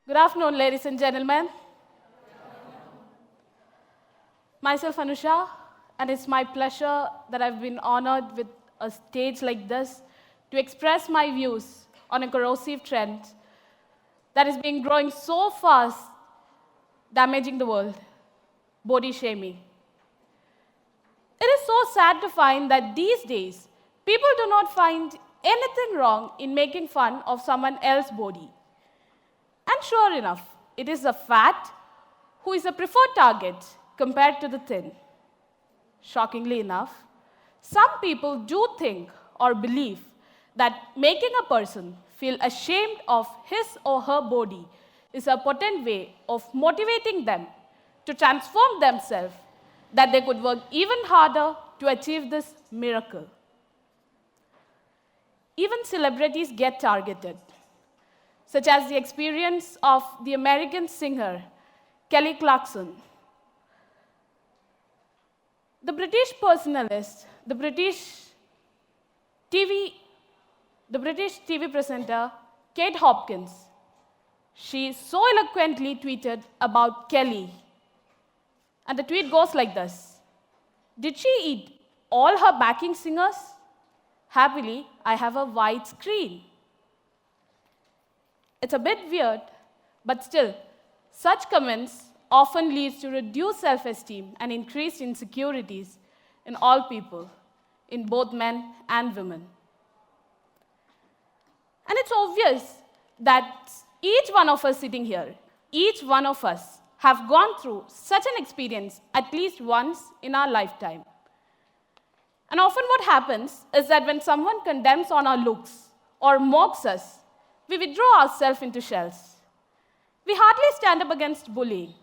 Good afternoon, ladies and gentlemen. Myself, Anusha, and it's my pleasure that I've been honored with a stage like this to express my views on a corrosive trend that is being growing so fast, damaging the world, body shaming. It is so sad to find that these days, people do not find anything wrong in making fun of someone else's body. And sure enough, it is the fat who is a preferred target compared to the thin. Shockingly enough, some people do think or believe that making a person feel ashamed of his or her body is a potent way of motivating them to transform themselves, that they could work even harder to achieve this miracle. Even celebrities get targeted, such as the experience of the American singer Kelly Clarkson. The British personalist, the British TV presenter Kate Hopkins, she so eloquently tweeted about Kelly. And the tweet goes like this: "Did she eat all her backing singers? Happily, I have a wide screen." It's a bit weird, but still, such comments often lead to reduced self-esteem and increased insecurities in all people, in both men and women. And it's obvious that each one of us sitting here, each one of us have gone through such an experience at least once in our lifetime. And often what happens is that when someone condemns on our looks or mocks us, we withdraw ourselves into shells. We hardly stand up against bullying.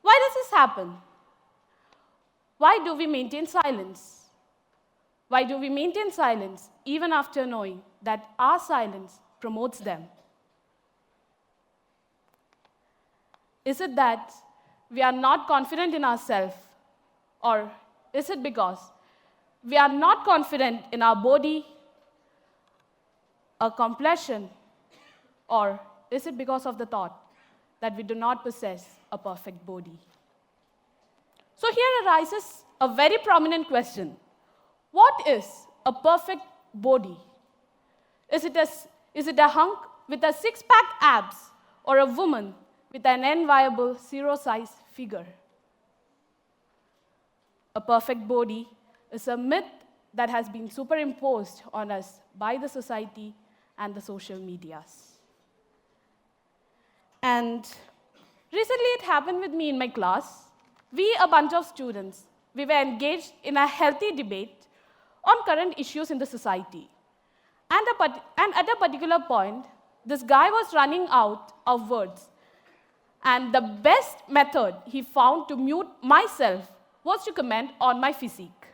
Why does this happen? Why do we maintain silence? Why do we maintain silence even after knowing that our silence promotes them? Is it that we are not confident in ourselves? Or is it because we are not confident in our body, our complexion? Or is it because of the thought that we do not possess a perfect body? So here arises a very prominent question. What is a perfect body? Is it a hunk with a six-pack abs or a woman with an enviable zero-size figure? A perfect body is a myth that has been superimposed on us by the society and the social medias. And recently it happened with me in my class. We, a bunch of students, we were engaged in a healthy debate on current issues in the society. And at a particular point, this guy was running out of words. And the best method he found to mute myself was to comment on my physique.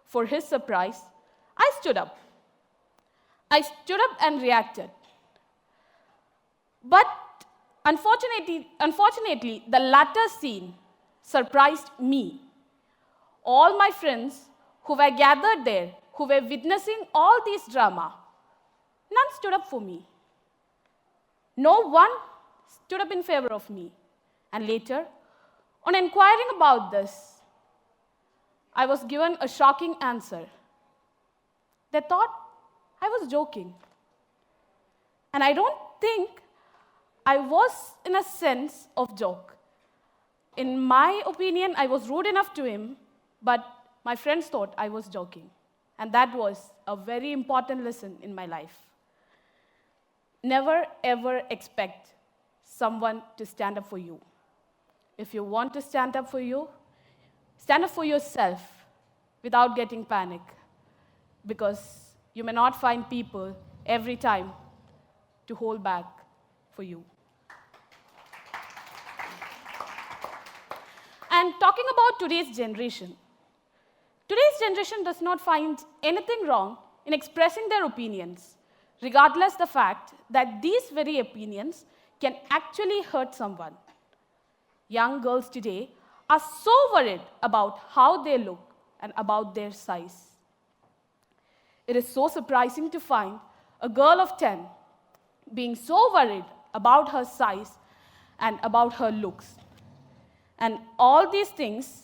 For his surprise, I stood up. I stood up and reacted. But unfortunately, the latter scene surprised me. All my friends who were gathered there, who were witnessing all this drama, none stood up for me. No one stood up in favor of me. And later, on inquiring about this, I was given a shocking answer. They thought I was joking. And I don't think I was in a sense of joke. In my opinion, I was rude enough to him, but my friends thought I was joking. And that was a very important lesson in my life. Never, ever expect someone to stand up for you. If you want to stand up for you, stand up for yourself without getting panic, because you may not find people every time to hold back for you. And talking about today's generation does not find anything wrong in expressing their opinions, regardless the fact that these very opinions can actually hurt someone. Young girls today are so worried about how they look and about their size. It is so surprising to find a girl of 10 being so worried about her size, and about her looks. And all these things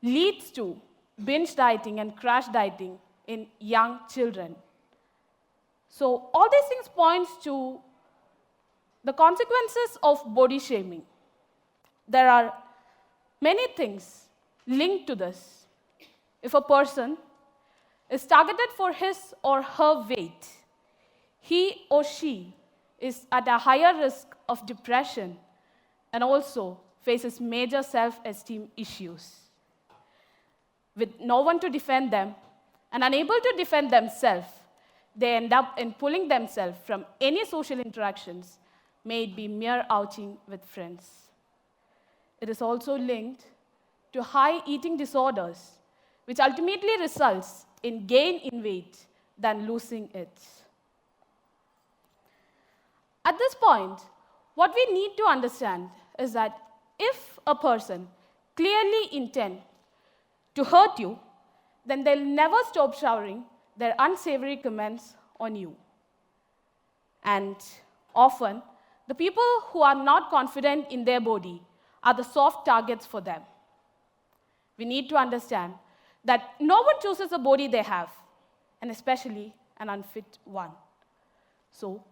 leads to binge dieting and crash dieting in young children. So all these things points to the consequences of body shaming. There are many things linked to this. If a person is targeted for his or her weight, he or she is at a higher risk of depression and also faces major self-esteem issues. With no one to defend them and unable to defend themselves, they end up in pulling themselves from any social interactions, may it be mere outing with friends. It is also linked to high eating disorders, which ultimately results in gain in weight than losing it. At this point, what we need to understand is that if a person clearly intends to hurt you, then they'll never stop showering their unsavory comments on you. And often, the people who are not confident in their body are the soft targets for them. We need to understand that no one chooses the body they have, and especially an unfit one. So,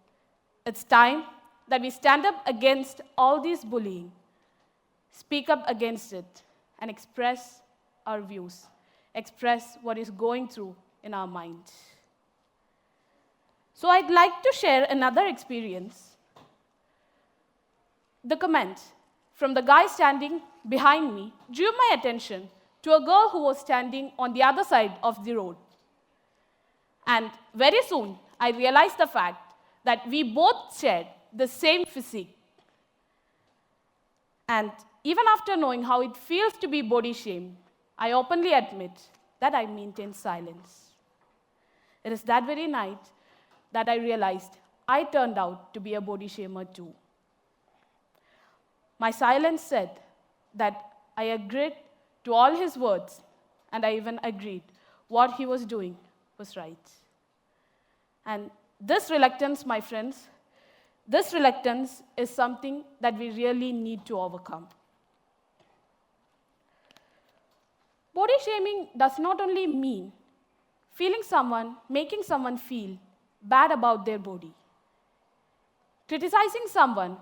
it's time that we stand up against all this bullying, speak up against it, and express our views, express what is going through in our mind. So I'd like to share another experience. The comment from the guy standing behind me drew my attention to a girl who was standing on the other side of the road. And very soon, I realized the fact that we both shared the same physique. And even after knowing how it feels to be body shamed, I openly admit that I maintained silence. It is that very night that I realized I turned out to be a body shamer too. My silence said that I agreed to all his words, and I even agreed what he was doing was right. And this reluctance, my friends, this reluctance is something that we really need to overcome. Body shaming does not only mean making someone feel bad about their body. Criticizing someone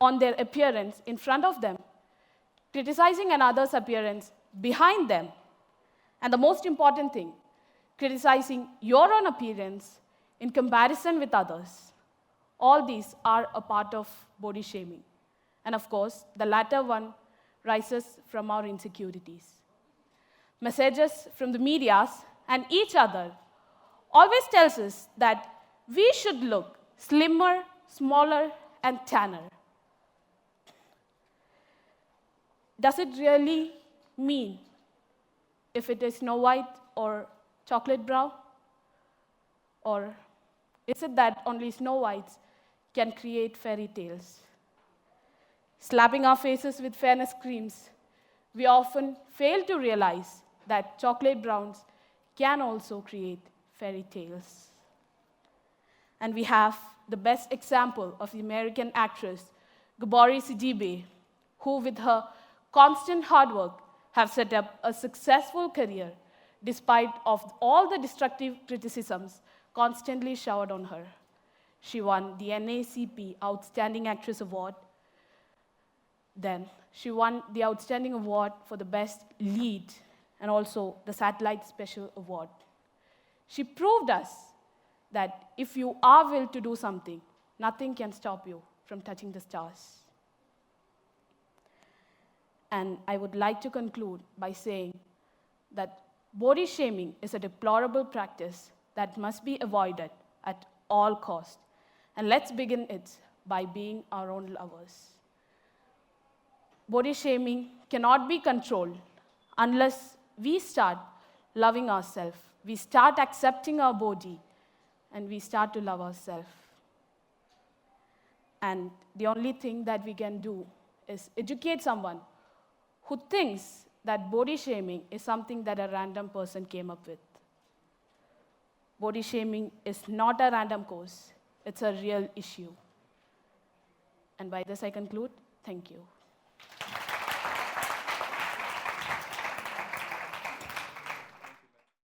on their appearance in front of them, criticizing another's appearance behind them, and the most important thing, criticizing your own appearance in comparison with others. All these are a part of body shaming. And of course, the latter one rises from our insecurities. Messages from the medias and each other always tells us that we should look slimmer, smaller, and tanner. Does it really mean if it is Snow White or chocolate brown? Or is it that only Snow Whites can create fairy tales? Slapping our faces with fairness creams, we often fail to realize that chocolate browns can also create fairy tales. And we have the best example of the American actress, Gabori Sidibe, who with her constant hard work have set up a successful career despite of all the destructive criticisms constantly showered on her. She won the NAACP Outstanding Actress Award. Then she won the Outstanding Award for the Best Lead and also the Satellite Special Award. She proved us that if you are willed to do something, nothing can stop you from touching the stars. And I would like to conclude by saying that body shaming is a deplorable practice that must be avoided at all costs. And let's begin it by being our own lovers. Body shaming cannot be controlled unless we start loving ourselves, we start accepting our body, and we start to love ourselves. And the only thing that we can do is educate someone who thinks that body shaming is something that a random person came up with. Body shaming is not a random course, it's a real issue. And by this I conclude. Thank you.